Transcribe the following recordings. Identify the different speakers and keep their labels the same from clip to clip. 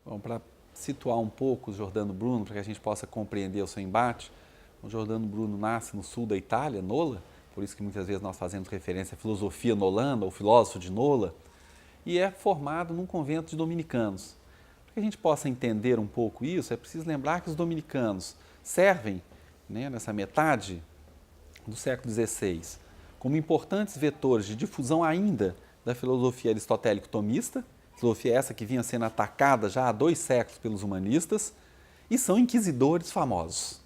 Speaker 1: Bom, para situar um pouco o Giordano Bruno, para que a gente possa compreender o seu embate, o Giordano Bruno nasce no sul da Itália, Nola, por isso que muitas vezes nós fazemos referência à filosofia nolana, ou filósofo de Nola, e é formado num convento de dominicanos. Para que a gente possa entender um pouco isso, é preciso lembrar que os dominicanos servem, nessa metade do século XVI, como importantes vetores de difusão ainda da filosofia aristotélico-tomista, filosofia essa que vinha sendo atacada já há 2 séculos pelos humanistas, e são inquisidores famosos.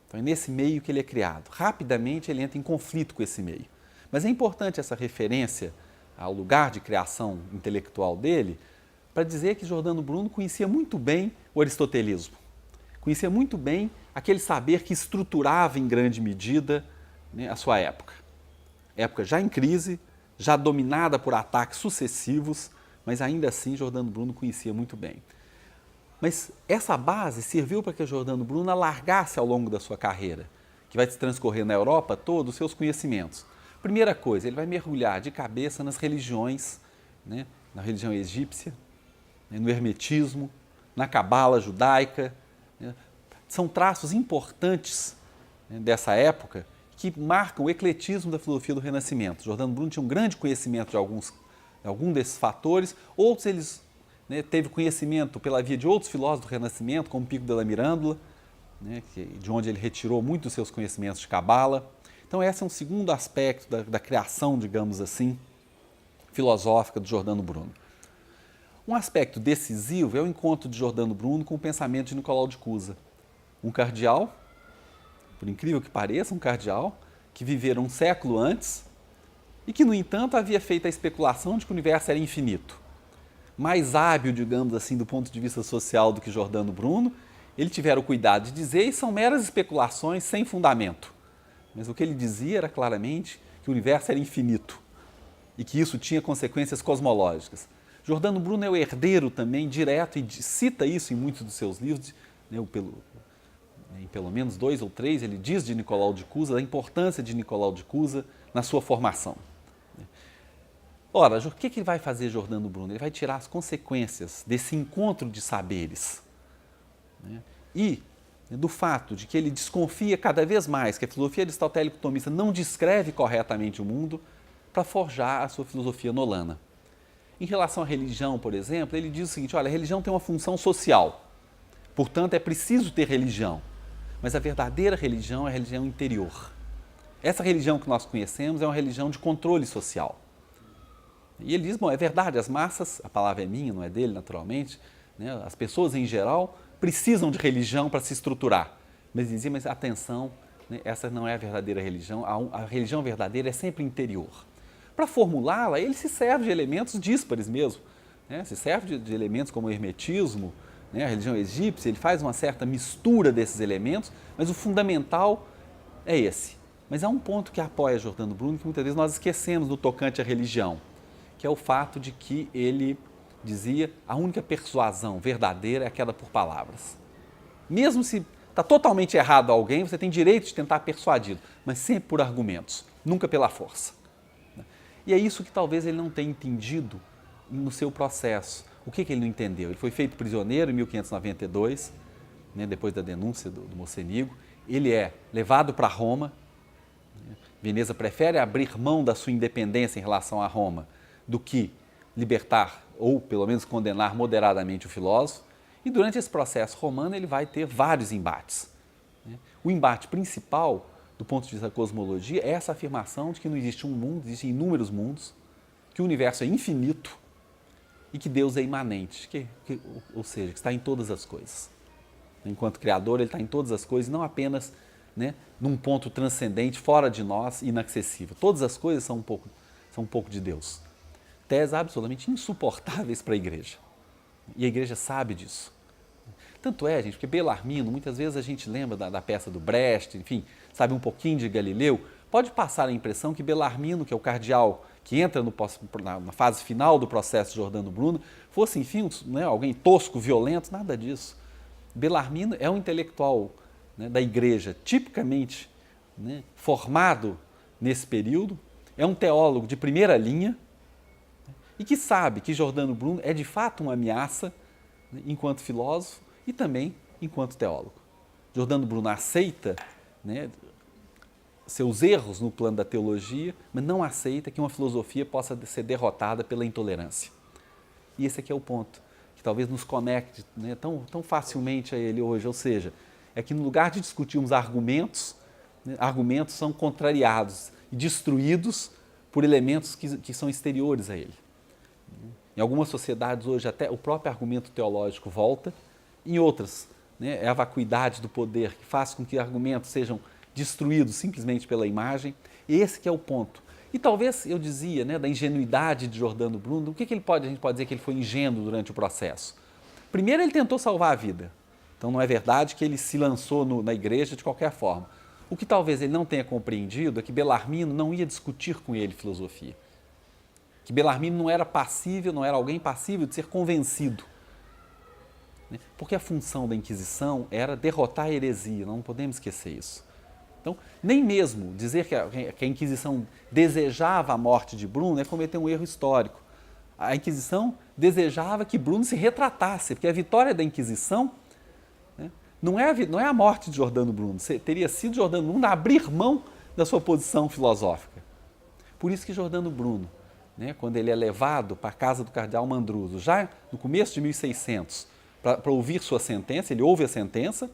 Speaker 1: Então é nesse meio que ele é criado. Rapidamente ele entra em conflito com esse meio. Mas é importante essa referência ao lugar de criação intelectual dele para dizer que Giordano Bruno conhecia muito bem o aristotelismo. Conhecia muito bem aquele saber que estruturava em grande medida a sua época. Época já em crise, já dominada por ataques sucessivos, mas ainda assim Giordano Bruno conhecia muito bem. Mas essa base serviu para que Giordano Bruno alargasse ao longo da sua carreira, que vai se transcorrer na Europa todos os seus conhecimentos. Primeira coisa, ele vai mergulhar de cabeça nas religiões, na religião egípcia, no hermetismo, na cabala judaica. São traços importantes dessa época que marcam o ecletismo da filosofia do Renascimento. Giordano Bruno tinha um grande conhecimento de algum desses fatores, outros eles teve conhecimento pela via de outros filósofos do Renascimento, como Pico della Mirandola, de onde ele retirou muito dos seus conhecimentos de cabala. Então esse é um segundo aspecto da criação, digamos assim, filosófica de Giordano Bruno. Um aspecto decisivo é o encontro de Giordano Bruno com o pensamento de Nicolau de Cusa, um cardeal, por incrível que pareça, um cardeal que vivera um século antes e que, no entanto, havia feito a especulação de que o universo era infinito. Mais hábil, digamos assim, do ponto de vista social do que Giordano Bruno, ele tivera o cuidado de dizer, e são meras especulações sem fundamento. Mas o que ele dizia era claramente que o universo era infinito e que isso tinha consequências cosmológicas. Giordano Bruno é o herdeiro também, direto, e cita isso em muitos dos seus livros, em pelo menos 2 ou 3, ele diz de Nicolau de Cusa, da importância de Nicolau de Cusa na sua formação. Ora, o que vai fazer Giordano Bruno? Ele vai tirar as consequências desse encontro de saberes e do fato de que ele desconfia cada vez mais que a filosofia aristotélico-tomista não descreve corretamente o mundo para forjar a sua filosofia nolana. Em relação à religião, por exemplo, ele diz o seguinte, olha, a religião tem uma função social, portanto é preciso ter religião, mas a verdadeira religião é a religião interior. Essa religião que nós conhecemos é uma religião de controle social. E ele diz, bom, é verdade, as massas, a palavra é minha, não é dele, naturalmente, as pessoas em geral precisam de religião para se estruturar. Mas ele dizia, mas atenção, essa não é a verdadeira religião, a religião verdadeira é sempre interior. Para formulá-la, ele se serve de elementos díspares mesmo, se serve de elementos como o hermetismo, a religião egípcia, ele faz uma certa mistura desses elementos, mas o fundamental é esse. Mas há um ponto que apoia Giordano Bruno que muitas vezes nós esquecemos no tocante à religião, que é o fato de que ele dizia a única persuasão verdadeira é aquela por palavras. Mesmo se está totalmente errado alguém, você tem direito de tentar persuadi-lo, mas sempre por argumentos, nunca pela força. E é isso que talvez ele não tenha entendido no seu processo. O que ele não entendeu? Ele foi feito prisioneiro em 1592, depois da denúncia do Mocenigo. Ele é levado para Roma. Veneza prefere abrir mão da sua independência em relação a Roma do que libertar ou, pelo menos, condenar moderadamente o filósofo. E durante esse processo romano ele vai ter vários embates. O embate principal, do ponto de vista da cosmologia, é essa afirmação de que não existe um mundo, existem inúmeros mundos, que o universo é infinito e que Deus é imanente, ou seja, que está em todas as coisas. Enquanto Criador, ele está em todas as coisas, não apenas num ponto transcendente, fora de nós, inacessível. Todas as coisas são um pouco de Deus. Teses absolutamente insuportáveis para a igreja. E a igreja sabe disso. Tanto é, gente, porque Belarmino, muitas vezes a gente lembra da peça do Brecht, enfim, sabe um pouquinho de Galileu, pode passar a impressão que Belarmino, que é o cardeal que entra na fase final do processo de Giordano Bruno, fosse, enfim, alguém tosco, violento, nada disso. Belarmino é um intelectual da igreja, tipicamente formado nesse período, é um teólogo de primeira linha e que sabe que Giordano Bruno é de fato uma ameaça né, enquanto filósofo e também enquanto teólogo. Giordano Bruno aceita, né, seus erros no plano da teologia, mas não aceita que uma filosofia possa ser derrotada pela intolerância. E esse aqui é o ponto, que talvez nos conecte, né, tão facilmente a ele hoje, ou seja, é que no lugar de discutirmos argumentos, né, argumentos são contrariados e destruídos por elementos que são exteriores a ele. Em algumas sociedades hoje até o próprio argumento teológico volta, em outras, né, é a vacuidade do poder que faz com que argumentos sejam destruídos simplesmente pela imagem. Esse que é o ponto. E talvez, eu dizia, né, da ingenuidade de Giordano Bruno, o que ele a gente pode dizer que ele foi ingênuo durante o processo? Primeiro, ele tentou salvar a vida. Então, não é verdade que ele se lançou na igreja de qualquer forma. O que talvez ele não tenha compreendido é que Bellarmino não ia discutir com ele filosofia. Que Bellarmino não era passível, não era alguém passível de ser convencido. Porque a função da Inquisição era derrotar a heresia, não podemos esquecer isso. Então, nem mesmo dizer que a Inquisição desejava a morte de Bruno é cometer um erro histórico. A Inquisição desejava que Bruno se retratasse, porque a vitória da Inquisição, né, não é a morte de Giordano Bruno, teria sido Giordano Bruno abrir mão da sua posição filosófica. Por isso que Giordano Bruno, né, quando ele é levado para a casa do cardeal Mandruso, já no começo de 1600, para ouvir sua sentença, ele ouve a sentença,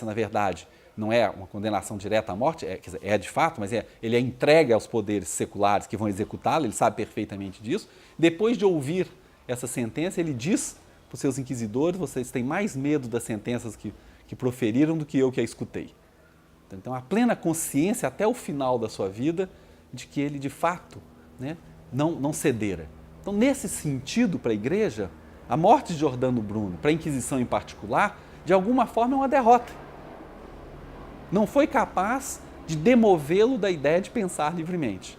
Speaker 1: na verdade, não é uma condenação direta à morte, é de fato, mas ele é entregue aos poderes seculares que vão executá-lo, ele sabe perfeitamente disso. Depois de ouvir essa sentença, ele diz para os seus inquisidores: vocês têm mais medo das sentenças que proferiram do que eu que a escutei. Então, a plena consciência até o final da sua vida de que ele, de fato, né, não cedera. Então, nesse sentido, para a Igreja, a morte de Giordano Bruno, para a Inquisição em particular, de alguma forma é uma derrota. Não foi capaz de demovê-lo da ideia de pensar livremente.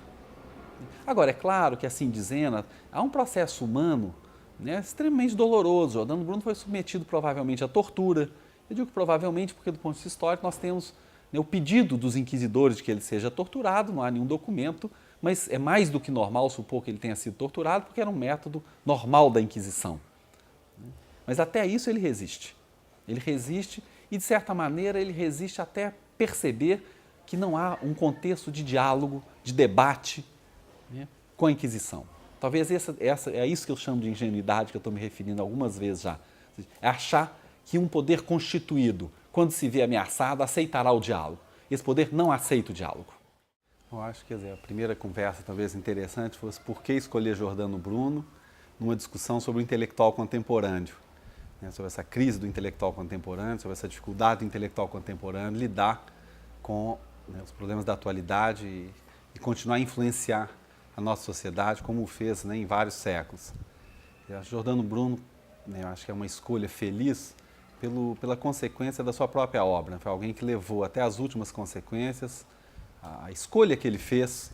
Speaker 1: Agora, é claro que, assim dizendo, há um processo humano, né, extremamente doloroso. Giordano Bruno foi submetido provavelmente à tortura. Eu digo provavelmente porque, do ponto de vista histórico, nós temos, né, o pedido dos inquisidores de que ele seja torturado, não há nenhum documento, mas é mais do que normal supor que ele tenha sido torturado, porque era um método normal da Inquisição. Mas até isso ele resiste. Ele resiste e, de certa maneira, ele resiste até perceber que não há um contexto de diálogo, de debate, né, com a Inquisição. Talvez é isso que eu chamo de ingenuidade, que eu estou me referindo algumas vezes já. É achar que um poder constituído, quando se vê ameaçado, aceitará o diálogo. Esse poder não aceita o diálogo. Eu acho que a primeira conversa talvez interessante fosse por que escolher Giordano Bruno numa discussão sobre o intelectual contemporâneo. Sobre essa crise do intelectual contemporâneo, sobre essa dificuldade do intelectual contemporâneo lidar com, né, os problemas da atualidade e continuar a influenciar a nossa sociedade, como o fez, né, em vários séculos. Giordano Bruno, né, eu acho que é uma escolha feliz pela consequência da sua própria obra. Foi alguém que levou até as últimas consequências a escolha que ele fez,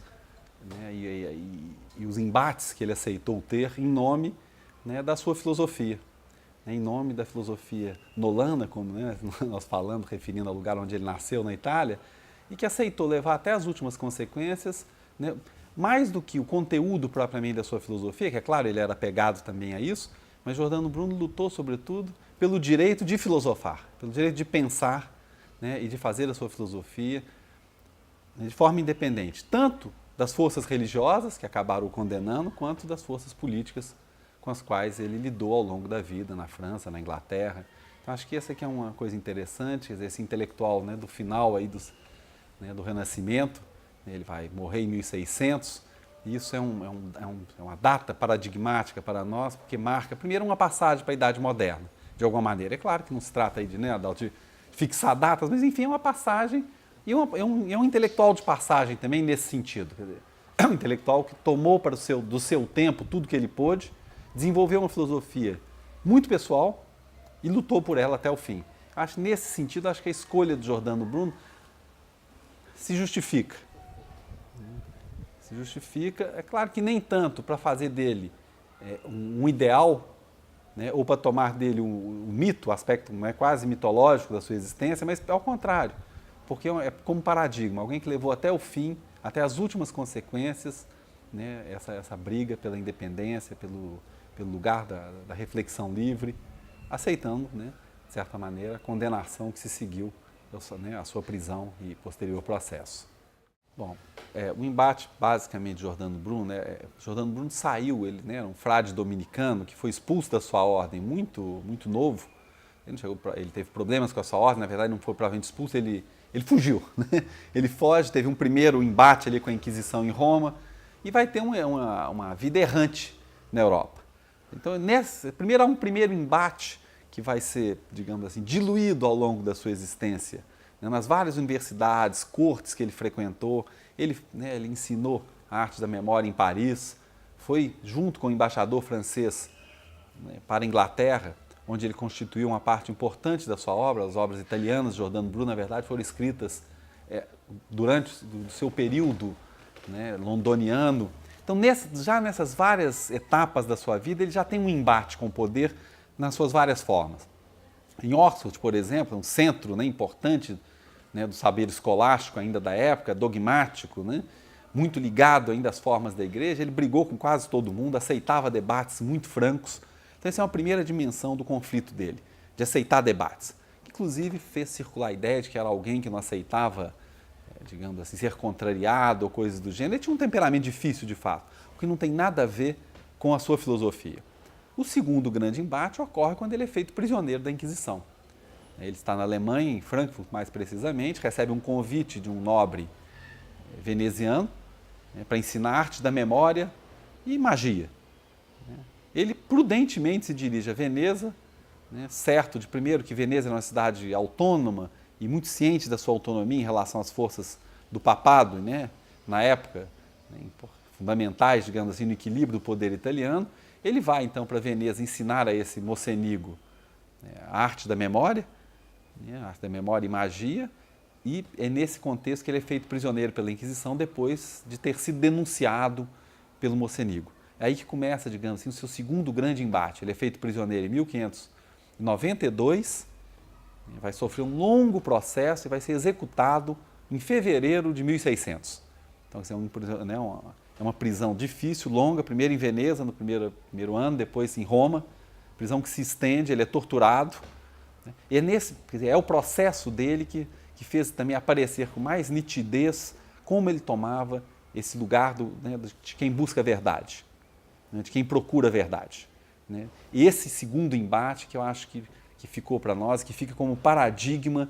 Speaker 1: né, e os embates que ele aceitou ter em nome, né, da sua filosofia. Em nome da filosofia nolana, como, né, nós falamos, referindo ao lugar onde ele nasceu, na Itália, e que aceitou levar até as últimas consequências, né, mais do que o conteúdo propriamente da sua filosofia, que é claro, ele era apegado também a isso, mas Giordano Bruno lutou, sobretudo, pelo direito de filosofar, pelo direito de pensar, né, e de fazer a sua filosofia, né, de forma independente, tanto das forças religiosas, que acabaram o condenando, quanto das forças políticas com as quais ele lidou ao longo da vida, na França, na Inglaterra. Então, acho que essa aqui é uma coisa interessante, esse intelectual, né, do final aí do Renascimento, ele vai morrer em 1600, e isso é uma data paradigmática para nós, porque marca, primeiro, uma passagem para a Idade Moderna, de alguma maneira. É claro que não se trata aí de fixar datas, mas, enfim, é uma passagem, e é um intelectual de passagem também nesse sentido. Quer dizer, é um intelectual que tomou do seu tempo tudo que ele pôde, desenvolveu uma filosofia muito pessoal e lutou por ela até o fim. Acho, nesse sentido, acho que a escolha de Giordano Bruno se justifica. Se justifica, é claro que nem tanto para fazer dele um ideal, né, ou para tomar dele um mito, o aspecto, né, quase mitológico da sua existência, mas ao contrário, porque é como paradigma, alguém que levou até o fim, até as últimas consequências, né, essa briga pela independência, pelo lugar da reflexão livre, aceitando, né, de certa maneira, a condenação que se seguiu, né, a sua prisão e posterior processo. Bom, o embate basicamente de Giordano Bruno, Giordano Bruno saiu, ele, né, era um frade dominicano que foi expulso da sua ordem muito novo. Ele teve problemas com a sua ordem, na verdade não foi provavelmente expulso, ele fugiu. Né? Ele foge, teve um primeiro embate ali com a Inquisição em Roma e vai ter uma vida errante na Europa. Então, primeiro há um primeiro embate que vai ser, digamos assim, diluído ao longo da sua existência. Né? Nas várias universidades, cortes que ele frequentou, ele ensinou a arte da memória em Paris, foi junto com o embaixador francês, né, para a Inglaterra, onde ele constituiu uma parte importante da sua obra. As obras italianas de Giordano Bruno, na verdade, foram escritas durante o seu período, né, londoniano. Então, já nessas várias etapas da sua vida, ele já tem um embate com o poder nas suas várias formas. Em Oxford, por exemplo, um centro, né, importante, né, do saber escolástico ainda da época, dogmático, né, muito ligado ainda às formas da igreja, ele brigou com quase todo mundo, aceitava debates muito francos. Então, essa é uma primeira dimensão do conflito dele, de aceitar debates. Inclusive, fez circular a ideia de que era alguém que não aceitava, digamos assim, ser contrariado ou coisas do gênero. Ele tinha um temperamento difícil, de fato, o que não tem nada a ver com a sua filosofia. O segundo grande embate ocorre quando ele é feito prisioneiro da Inquisição. Ele está na Alemanha, em Frankfurt mais precisamente, recebe um convite de um nobre veneziano, né, para ensinar arte da memória e magia. Ele prudentemente se dirige a Veneza, né, certo de, primeiro, que Veneza era uma cidade autônoma e muito ciente da sua autonomia em relação às forças do papado, né, na época, né, fundamentais, digamos assim, no equilíbrio do poder italiano. Ele vai, então, para Veneza ensinar a esse Mocenigo, né, a arte da memória, né, a arte da memória e magia, e é nesse contexto que ele é feito prisioneiro pela Inquisição depois de ter sido denunciado pelo Mocenigo. É aí que começa, digamos assim, o seu segundo grande embate. Ele é feito prisioneiro em 1592, vai sofrer um longo processo e vai ser executado em fevereiro de 1600. Então, é uma prisão difícil, longa, primeiro em Veneza, no primeiro ano, depois em Roma, prisão que se estende, ele é torturado. Né? E é o processo dele que fez também aparecer com mais nitidez como ele tomava esse lugar de quem busca a verdade, né? De quem procura a verdade. Né? E esse segundo embate que eu acho que ficou para nós, que fica como paradigma,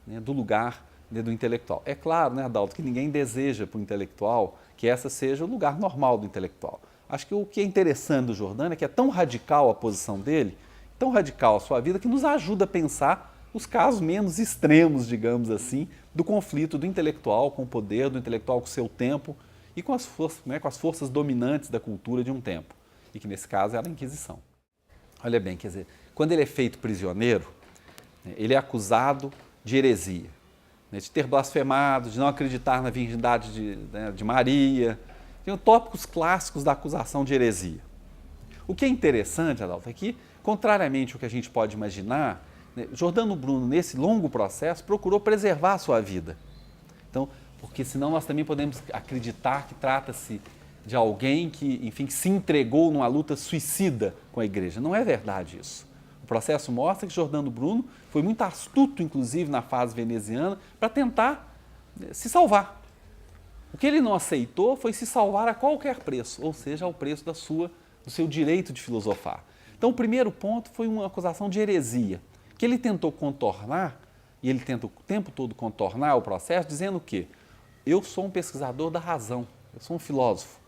Speaker 1: né, do lugar, né, do intelectual. É claro, né, Adalto, que ninguém deseja para o intelectual que essa seja o lugar normal do intelectual. Acho que o que é interessante do Giordano é que é tão radical a posição dele, tão radical a sua vida, que nos ajuda a pensar os casos menos extremos, digamos assim, do conflito do intelectual com o poder, do intelectual com o seu tempo e com as forças dominantes da cultura de um tempo, e que nesse caso era a Inquisição. Olha bem, quer dizer, quando ele é feito prisioneiro, ele é acusado de heresia, né, de ter blasfemado, de não acreditar na virgindade de Maria. Tem tópicos clássicos da acusação de heresia. O que é interessante, Adalto, é que, contrariamente ao que a gente pode imaginar, né, Giordano Bruno, nesse longo processo, procurou preservar a sua vida. Então, porque senão nós também podemos acreditar que trata-se de alguém que, enfim, que se entregou numa luta suicida com a igreja. Não é verdade isso. O processo mostra que Giordano Bruno foi muito astuto, inclusive, na fase veneziana, para tentar se salvar. O que ele não aceitou foi se salvar a qualquer preço, ou seja, ao preço do seu direito de filosofar. Então, o primeiro ponto foi uma acusação de heresia, que ele tentou contornar, e ele tenta o tempo todo contornar o processo, dizendo que eu sou um pesquisador da razão, eu sou um filósofo.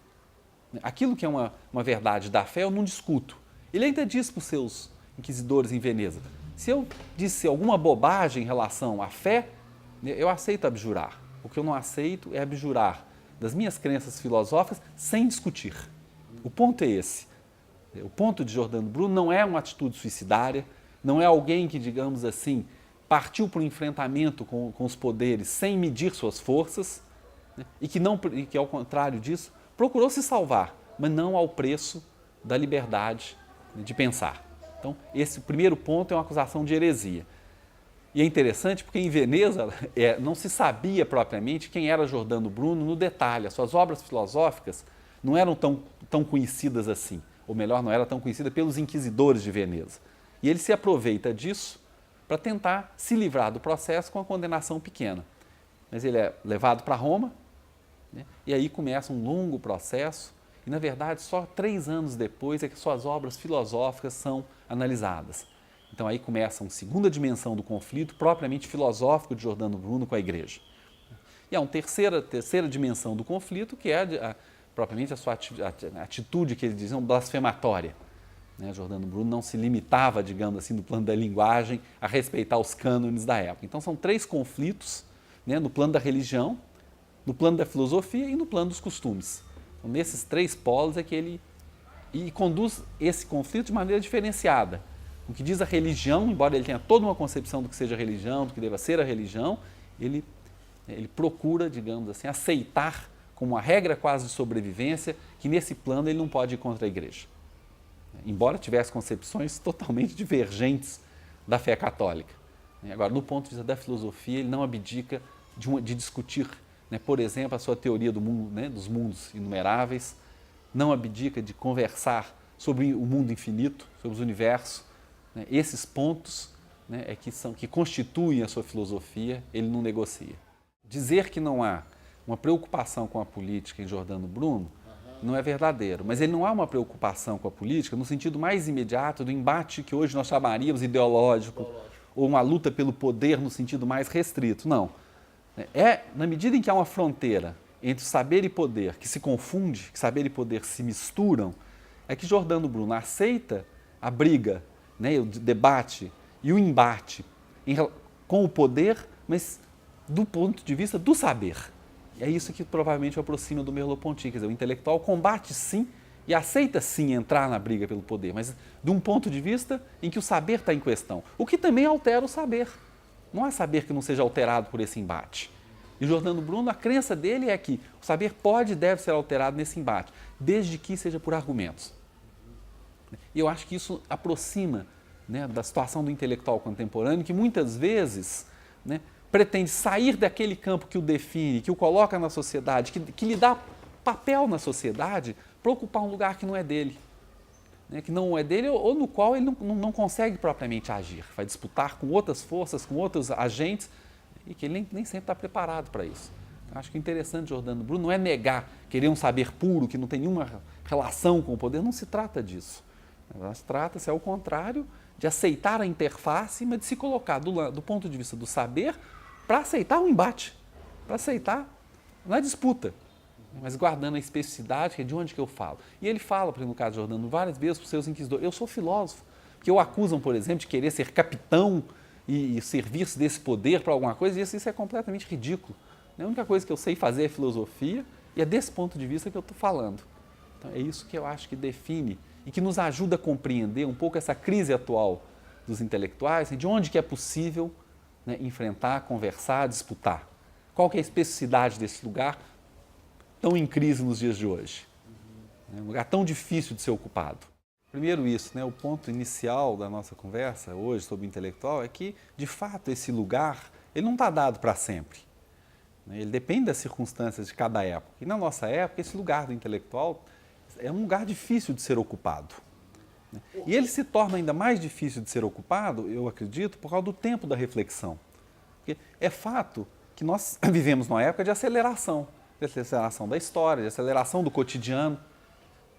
Speaker 1: Aquilo que é uma verdade da fé, eu não discuto. Ele ainda diz para os seus inquisidores em Veneza, se eu disse alguma bobagem em relação à fé, eu aceito abjurar. O que eu não aceito é abjurar das minhas crenças filosóficas sem discutir. O ponto é esse. O ponto de Giordano Bruno não é uma atitude suicidária, não é alguém que, digamos assim, partiu para o enfrentamento com os poderes sem medir suas forças, né, e que, ao contrário disso, procurou se salvar, mas não ao preço da liberdade de pensar. Então, esse primeiro ponto é uma acusação de heresia. E é interessante porque em Veneza não se sabia propriamente quem era Giordano Bruno no detalhe. As suas obras filosóficas não eram tão conhecidas assim. ou melhor, não era tão conhecida pelos inquisidores de Veneza. E ele se aproveita disso para tentar se livrar do processo com a condenação pequena. Mas ele é levado para Roma, né? E aí começa um longo processo, e na verdade só 3 anos depois é que suas obras filosóficas são analisadas. Então aí começa uma segunda dimensão do conflito, propriamente filosófico de Giordano Bruno com a igreja. E há uma terceira dimensão do conflito, que é propriamente a sua atitude, que eles diziam, blasfematória. Giordano Bruno não se limitava, digamos assim, no plano da linguagem, a respeitar os cânones da época. Então são 3 conflitos, no plano da religião, no plano da filosofia e no plano dos costumes. Então, nesses 3 polos é que ele conduz esse conflito de maneira diferenciada. O que diz a religião, embora ele tenha toda uma concepção do que seja religião, do que deva ser a religião, ele procura, digamos assim, aceitar como uma regra quase de sobrevivência que nesse plano ele não pode ir contra a igreja. Embora tivesse concepções totalmente divergentes da fé católica. Agora, do ponto de vista da filosofia, ele não abdica de discutir, por exemplo, a sua teoria do mundo, dos mundos inumeráveis, não abdica de conversar sobre o mundo infinito, sobre os universos. Esses pontos que constituem a sua filosofia, ele não negocia. Dizer que não há uma preocupação com a política em Giordano Bruno não é verdadeiro, mas ele não há uma preocupação com a política no sentido mais imediato do embate que hoje nós chamaríamos ideológico, ou uma luta pelo poder no sentido mais restrito. Não. Na medida em que há uma fronteira entre saber e poder que se confunde, que saber e poder se misturam, é que Giordano Bruno aceita a briga, o debate e o embate com o poder, mas do ponto de vista do saber. E é isso que provavelmente o aproxima do Merleau-Ponty. Quer dizer, o intelectual combate sim e aceita sim entrar na briga pelo poder, mas de um ponto de vista em que o saber está em questão, o que também altera o saber. Não há saber que não seja alterado por esse embate. E Giordano Bruno, a crença dele é que o saber pode e deve ser alterado nesse embate, desde que seja por argumentos. E eu acho que isso aproxima da situação do intelectual contemporâneo, que muitas vezes pretende sair daquele campo que o define, que o coloca na sociedade, que lhe dá papel na sociedade, para ocupar um lugar que não é dele. Que não é dele ou no qual ele não consegue propriamente agir. Vai disputar com outras forças, com outros agentes, e que ele nem sempre está preparado para isso. Então, acho que o interessante de Giordano Bruno não é negar, querer um saber puro, que não tem nenhuma relação com o poder, não se trata disso. Mas trata-se, ao contrário, de aceitar a interface, mas de se colocar do ponto de vista do saber para aceitar o embate, para aceitar na disputa, mas guardando a especificidade, que é de onde que eu falo. E ele fala, por exemplo, no caso de Giordano, várias vezes para os seus inquisidores, eu sou filósofo, que o acusam, por exemplo, de querer ser capitão e servir-se desse poder para alguma coisa, e isso é completamente ridículo. A única coisa que eu sei fazer é filosofia, e é desse ponto de vista que eu estou falando. Então, é isso que eu acho que define e que nos ajuda a compreender um pouco essa crise atual dos intelectuais, de onde que é possível enfrentar, conversar, disputar. Qual que é a especificidade desse lugar tão em crise nos dias de hoje? Um lugar tão difícil de ser ocupado. Primeiro isso, o ponto inicial da nossa conversa hoje sobre o intelectual é que, de fato, esse lugar ele não está dado para sempre. Ele depende das circunstâncias de cada época. E na nossa época, esse lugar do intelectual é um lugar difícil de ser ocupado. E ele se torna ainda mais difícil de ser ocupado, eu acredito, por causa do tempo da reflexão. Porque é fato que nós vivemos numa época de aceleração da história, de aceleração do cotidiano.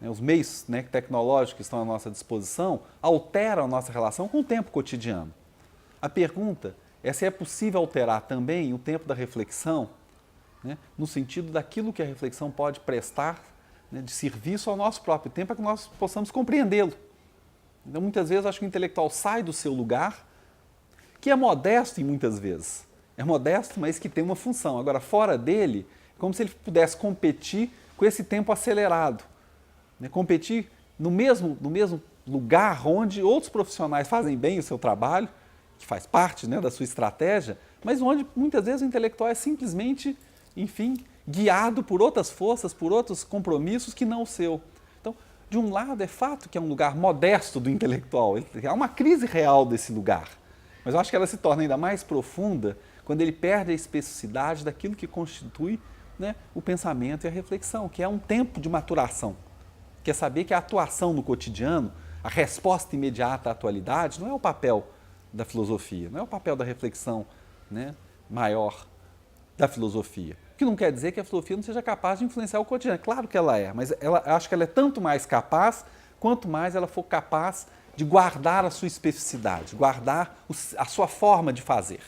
Speaker 1: Os meios tecnológicos que estão à nossa disposição alteram a nossa relação com o tempo cotidiano. A pergunta é se é possível alterar também o tempo da reflexão, no sentido daquilo que a reflexão pode prestar de serviço ao nosso próprio tempo, para que nós possamos compreendê-lo. Então, muitas vezes, acho que o intelectual sai do seu lugar, que é modesto em muitas vezes. É modesto, mas que tem uma função. Agora, fora dele, é como se ele pudesse competir com esse tempo acelerado. Competir no mesmo lugar onde outros profissionais fazem bem o seu trabalho, que faz parte da sua estratégia, mas onde muitas vezes o intelectual é simplesmente, guiado por outras forças, por outros compromissos que não o seu. Então, de um lado, é fato que é um lugar modesto do intelectual, há uma crise real desse lugar, mas eu acho que ela se torna ainda mais profunda quando ele perde a especificidade daquilo que constitui o pensamento e a reflexão, que é um tempo de maturação, que é saber que a atuação no cotidiano, a resposta imediata à atualidade, não é o papel da filosofia, não é o papel da reflexão, né, maior da filosofia. O que não quer dizer que a filosofia não seja capaz de influenciar o cotidiano. Claro que ela é, mas acho que ela é tanto mais capaz, quanto mais ela for capaz de guardar a sua especificidade, guardar a sua forma de fazer.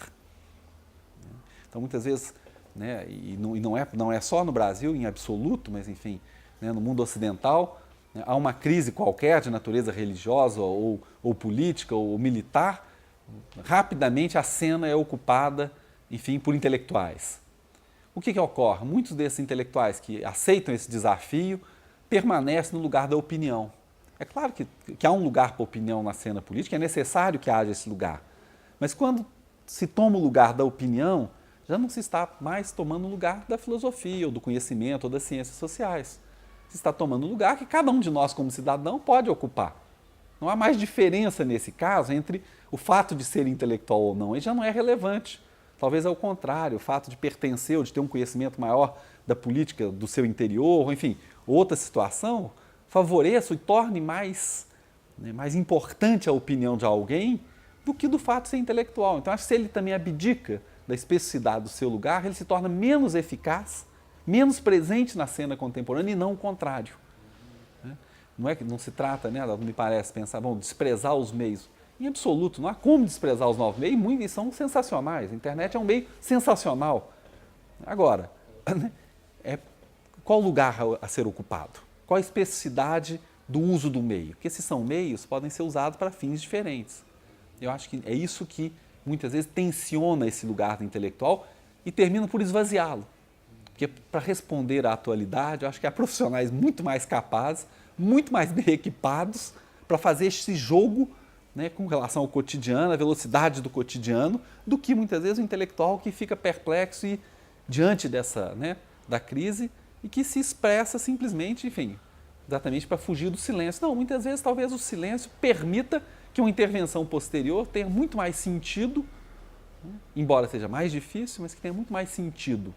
Speaker 1: Então, muitas vezes, né, e não é só no Brasil, em absoluto, mas, enfim, né, no mundo ocidental, né, há uma crise qualquer de natureza religiosa ou política ou militar, rapidamente a cena é ocupada, enfim, por intelectuais. O que ocorre? Muitos desses intelectuais que aceitam esse desafio permanecem no lugar da opinião. É claro que há um lugar para a opinião na cena política, é necessário que haja esse lugar. Mas quando se toma o lugar da opinião, já não se está mais tomando o lugar da filosofia, ou do conhecimento, ou das ciências sociais. Se está tomando o lugar que cada um de nós, como cidadão, pode ocupar. Não há mais diferença nesse caso entre o fato de ser intelectual ou não, ele já não é relevante. Talvez ao contrário, o fato de pertencer ou de ter um conhecimento maior da política do seu interior, ou enfim, outra situação, favoreça e torne mais importante a opinião de alguém do que do fato de ser intelectual. Então, acho que se ele também abdica da especificidade do seu lugar, ele se torna menos eficaz, menos presente na cena contemporânea e não o contrário. Não se trata, né, me parece, pensar, desprezar os meios. Em absoluto, não há como desprezar os novos meios, muitos são sensacionais. A internet é um meio sensacional. Agora, qual lugar a ser ocupado? Qual a especificidade do uso do meio? Porque se são meios, podem ser usados para fins diferentes. Eu acho que é isso que muitas vezes tensiona esse lugar do intelectual e termina por esvaziá-lo. Porque para responder à atualidade, eu acho que há profissionais muito mais capazes, muito mais bem equipados para fazer esse jogo, né, com relação ao cotidiano, à velocidade do cotidiano, do que muitas vezes o intelectual que fica perplexo e diante da crise e que se expressa simplesmente, enfim, exatamente para fugir do silêncio. Não, muitas vezes talvez o silêncio permita que uma intervenção posterior tenha muito mais sentido, embora seja mais difícil, mas que tenha muito mais sentido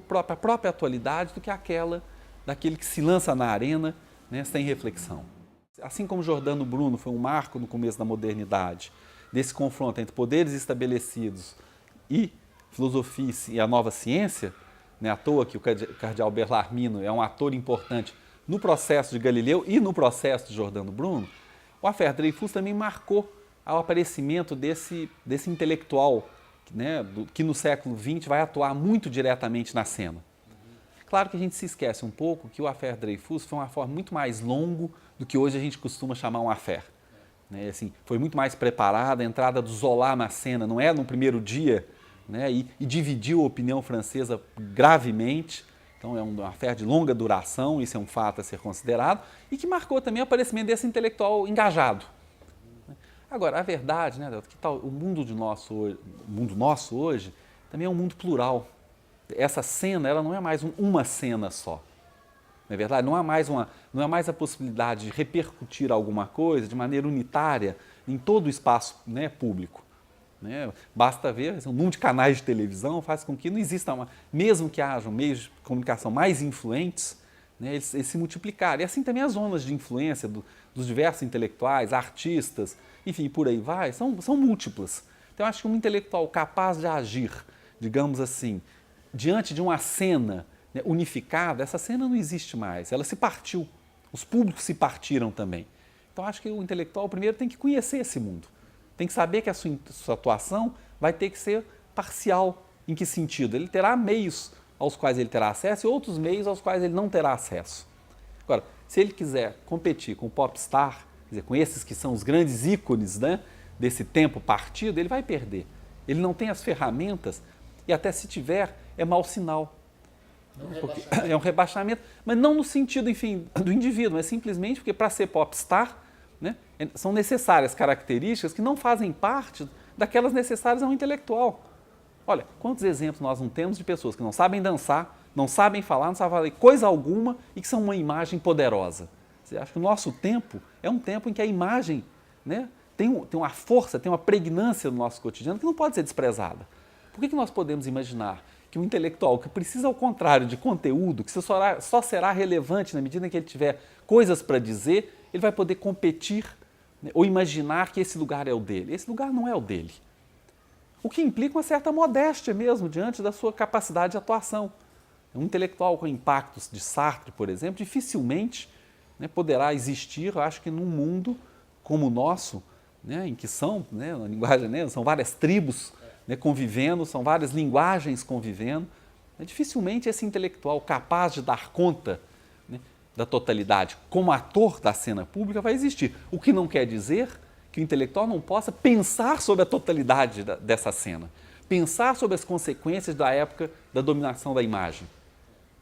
Speaker 1: para a própria atualidade do que daquele que se lança na arena, né, sem reflexão. Assim como Giordano Bruno foi um marco no começo da modernidade, desse confronto entre poderes estabelecidos e filosofia e a nova ciência, não é à toa que o cardeal Bellarmino é um ator importante no processo de Galileu e no processo de Giordano Bruno, o Affaire Dreyfus também marcou o aparecimento desse intelectual, né, que no século XX vai atuar muito diretamente na cena. Claro que a gente se esquece um pouco que o Affaire Dreyfus foi uma forma muito mais longo do que hoje a gente costuma chamar um affaire. Né, assim, foi muito mais preparada, a entrada do Zola na cena não é no primeiro dia, né, e dividiu a opinião francesa gravemente. Então é um affaire de longa duração, isso é um fato a ser considerado, e que marcou também o aparecimento desse intelectual engajado. Agora, a verdade, né, que tal, o mundo nosso hoje também é um mundo plural. Essa cena, ela não é mais uma cena só. Não é verdade? Não há mais a possibilidade de repercutir alguma coisa de maneira unitária em todo o espaço, né, público. Né? Basta ver, o número de canais de televisão faz com que não exista, mesmo que hajam meios de comunicação mais influentes, né, eles se multiplicarem. E assim também as zonas de influência dos diversos intelectuais, artistas, enfim, por aí vai, são múltiplas. Então, eu acho que um intelectual capaz de agir, digamos assim, diante de uma cena, né, unificada, essa cena não existe mais, ela se partiu, os públicos se partiram também. Então, acho que o intelectual, primeiro, tem que conhecer esse mundo, tem que saber que a sua atuação vai ter que ser parcial. Em que sentido? Ele terá meios aos quais ele terá acesso e outros meios aos quais ele não terá acesso. Agora, se ele quiser competir com o popstar, quer dizer, com esses que são os grandes ícones, né, desse tempo partido, ele vai perder. Ele não tem as ferramentas e até se tiver, é mau sinal. É um rebaixamento, mas não no sentido, enfim, do indivíduo, mas simplesmente porque para ser popstar, né, são necessárias características que não fazem parte daquelas necessárias a um intelectual. Olha, quantos exemplos nós não temos de pessoas que não sabem dançar, não sabem falar, não sabem falar coisa alguma e que são uma imagem poderosa. Você acha que o nosso tempo é um tempo em que a imagem, né, tem uma força, tem uma pregnância no nosso cotidiano que não pode ser desprezada. Por que nós podemos imaginar que o intelectual que precisa, ao contrário, de conteúdo, que só será relevante na medida em que ele tiver coisas para dizer, ele vai poder competir, né, ou imaginar que esse lugar é o dele. Esse lugar não é o dele. O que implica uma certa modéstia mesmo diante da sua capacidade de atuação. Um intelectual com impactos de Sartre, por exemplo, dificilmente, né, poderá existir, eu acho que num mundo como o nosso, né, em que são, né, na linguagem, né, são várias tribos, né, convivendo, são várias linguagens convivendo. Dificilmente esse intelectual capaz de dar conta, né, da totalidade como ator da cena pública vai existir. O que não quer dizer que o intelectual não possa pensar sobre a totalidade dessa cena, pensar sobre as consequências da época da dominação da imagem,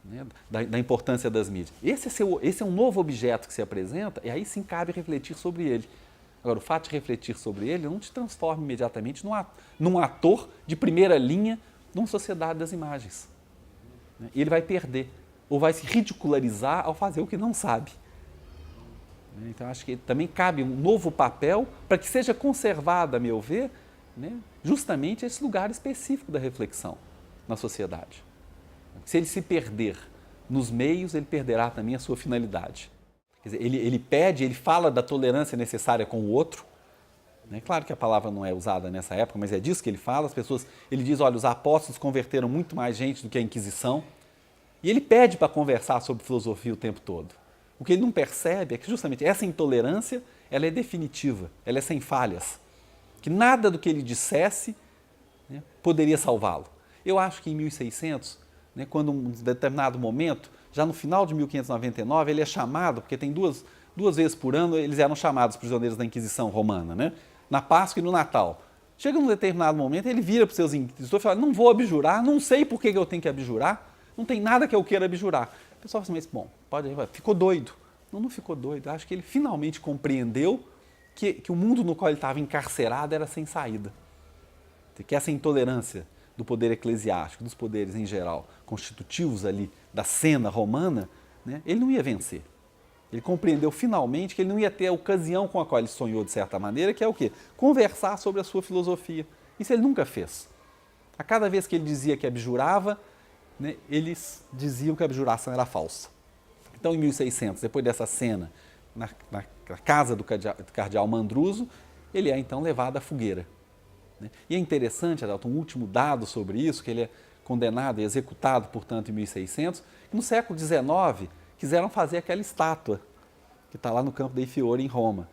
Speaker 1: né, da importância das mídias. Esse é um novo objeto que se apresenta e aí sim cabe refletir sobre ele. Agora, o fato de refletir sobre ele não te transforma imediatamente num ator de primeira linha numa sociedade das imagens. E ele vai perder, ou vai se ridicularizar ao fazer o que não sabe. Então, acho que também cabe um novo papel para que seja conservado, a meu ver, né, justamente esse lugar específico da reflexão na sociedade. Se ele se perder nos meios, ele perderá também a sua finalidade. Quer dizer, ele fala da tolerância necessária com o outro. Né? Claro que a palavra não é usada nessa época, mas é disso que ele fala. Ele diz, olha, os apóstolos converteram muito mais gente do que a Inquisição. E ele pede para conversar sobre filosofia o tempo todo. O que ele não percebe é que justamente essa intolerância, ela é definitiva, ela é sem falhas. Que nada do que ele dissesse, né, poderia salvá-lo. Eu acho que em 1600, né, quando em um determinado momento, já no final de 1599, ele é chamado, porque tem duas vezes por ano eles eram chamados prisioneiros da Inquisição Romana, né? Na Páscoa e no Natal. Chega num determinado momento, ele vira para os seus inquisidores e fala, não vou abjurar, não sei por que eu tenho que abjurar, não tem nada que eu queira abjurar. O pessoal fala assim, mas bom, ficou doido. Não ficou doido. Acho que ele finalmente compreendeu que o mundo no qual ele estava encarcerado era sem saída. Que essa intolerância do poder eclesiástico, dos poderes em geral, constitutivos ali da cena romana, né, ele não ia vencer. Ele compreendeu finalmente que ele não ia ter a ocasião com a qual ele sonhou de certa maneira, que é o quê? Conversar sobre a sua filosofia. Isso ele nunca fez. A cada vez que ele dizia que abjurava, né, eles diziam que a abjuração era falsa. Então, em 1600, depois dessa cena, na casa do cardeal Mandruso, ele é então levado à fogueira. E é interessante, Adalto, um último dado sobre isso, que ele é condenado e executado, portanto, em 1600, que no século XIX quiseram fazer aquela estátua que está lá no Campo dei Fiori, em Roma.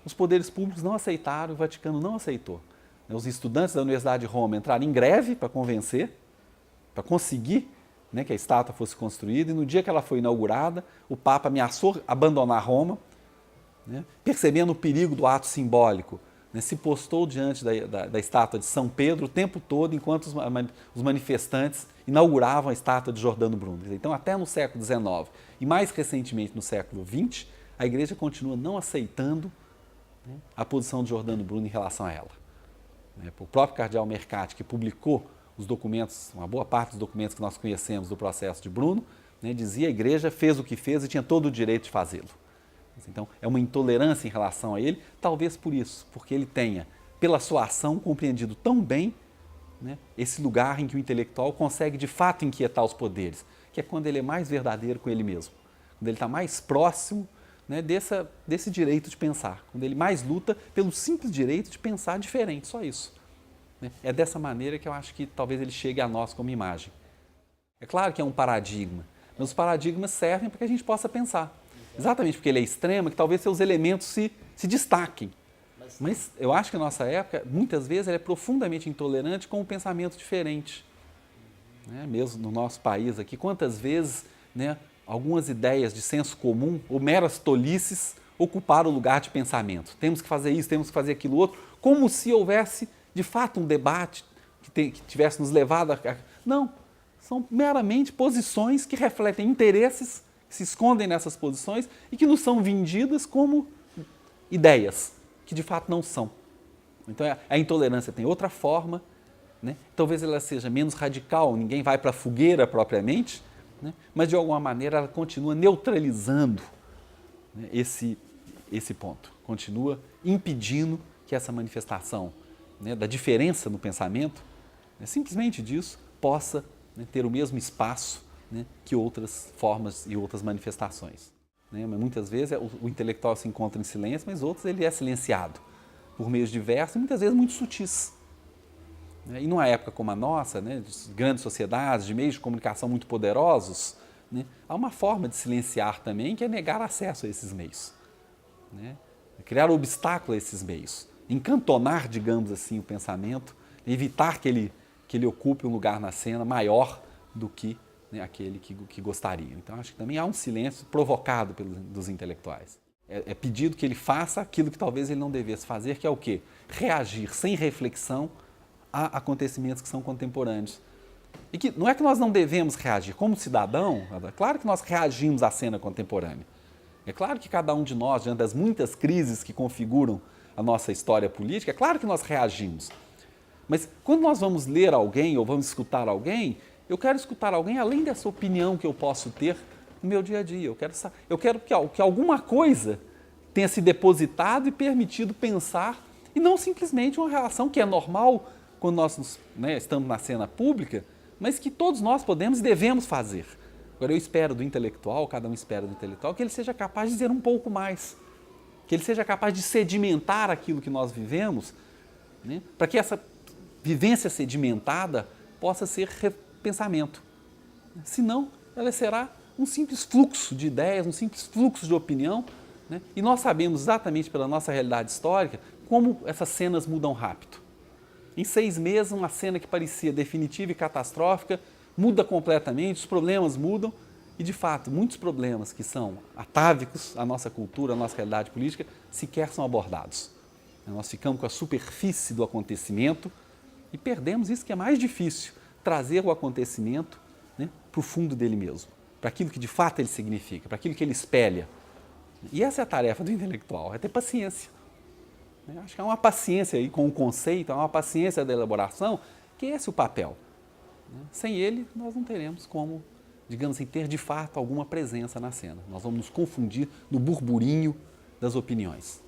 Speaker 1: Os poderes públicos não aceitaram, o Vaticano não aceitou. Os estudantes da Universidade de Roma entraram em greve para convencer, para conseguir, né, que a estátua fosse construída, e no dia que ela foi inaugurada, o Papa ameaçou abandonar Roma, né, percebendo o perigo do ato simbólico, né, se postou diante da estátua de São Pedro o tempo todo, enquanto os manifestantes inauguravam a estátua de Giordano Bruno. Então, até no século XIX e mais recentemente no século XX, a Igreja continua não aceitando, né, a posição de Giordano Bruno em relação a ela. O próprio cardeal Mercati, que publicou os documentos, uma boa parte dos documentos que nós conhecemos do processo de Bruno, né, dizia a Igreja fez o que fez e tinha todo o direito de fazê-lo. Então, é uma intolerância em relação a ele, talvez por isso, porque ele tenha, pela sua ação, compreendido tão bem, né, esse lugar em que o intelectual consegue de fato inquietar os poderes, que é quando ele é mais verdadeiro com ele mesmo, quando ele está mais próximo, né, desse direito de pensar, quando ele mais luta pelo simples direito de pensar diferente, só isso. É dessa maneira que eu acho que talvez ele chegue a nós como imagem. É claro que é um paradigma, mas os paradigmas servem para que a gente possa pensar. Exatamente porque ele é extremo, que talvez seus elementos se destaquem. Mas eu acho que a nossa época, muitas vezes, ela é profundamente intolerante com um pensamento diferente. Né? Mesmo no nosso país aqui, quantas vezes, né, algumas ideias de senso comum ou meras tolices ocuparam o lugar de pensamento. Temos que fazer isso, temos que fazer aquilo outro, como se houvesse, de fato, um debate que tivesse nos levado a... Não, são meramente posições que refletem interesses, que se escondem nessas posições e que nos são vendidas como ideias, que de fato não são. Então a intolerância tem outra forma, né? Talvez ela seja menos radical, ninguém vai para a fogueira propriamente, né? Mas de alguma maneira ela continua neutralizando, né, esse ponto, continua impedindo que essa manifestação, né, da diferença no pensamento, né, simplesmente disso, possa né, ter o mesmo espaço, né, que outras formas e outras manifestações. Né? Muitas vezes o intelectual se encontra em silêncio, mas outros ele é silenciado por meios diversos e muitas vezes muito sutis. E numa época como a nossa, né, de grandes sociedades, de meios de comunicação muito poderosos, né, há uma forma de silenciar também, que é negar acesso a esses meios. Né? Criar obstáculo a esses meios, encantonar, digamos assim, o pensamento, evitar que ele ocupe um lugar na cena maior do que, né, aquele que gostaria. Então, acho que também há um silêncio provocado dos intelectuais. É pedido que ele faça aquilo que talvez ele não devesse fazer, que é o quê? Reagir sem reflexão a acontecimentos que são contemporâneos. E que não é que nós não devemos reagir. Como cidadão, é claro que nós reagimos à cena contemporânea. É claro que cada um de nós, diante das muitas crises que configuram a nossa história política, é claro que nós reagimos. Mas quando nós vamos ler alguém ou vamos escutar alguém, eu quero escutar alguém além dessa opinião que eu posso ter no meu dia a dia. Eu quero que alguma coisa tenha se depositado e permitido pensar, e não simplesmente uma relação que é normal quando nós, né, estamos na cena pública, mas que todos nós podemos e devemos fazer. Agora, eu espero do intelectual, cada um espera do intelectual, que ele seja capaz de dizer um pouco mais, que ele seja capaz de sedimentar aquilo que nós vivemos, né, para que essa vivência sedimentada possa ser pensamento. Senão, ela será um simples fluxo de ideias, um simples fluxo de opinião, né? E nós sabemos exatamente pela nossa realidade histórica como essas cenas mudam rápido. Em 6 meses, uma cena que parecia definitiva e catastrófica muda completamente, os problemas mudam e, de fato, muitos problemas que são atávicos à nossa cultura, à nossa realidade política, sequer são abordados. Nós ficamos com a superfície do acontecimento e perdemos isso que é mais difícil, trazer o acontecimento, né, para o fundo dele mesmo, para aquilo que de fato ele significa, para aquilo que ele espelha. E essa é a tarefa do intelectual, é ter paciência. Acho que há uma paciência aí com o conceito, há uma paciência da elaboração, que é esse o papel. Sem ele, nós não teremos como, digamos assim, ter de fato alguma presença na cena. Nós vamos nos confundir no burburinho das opiniões.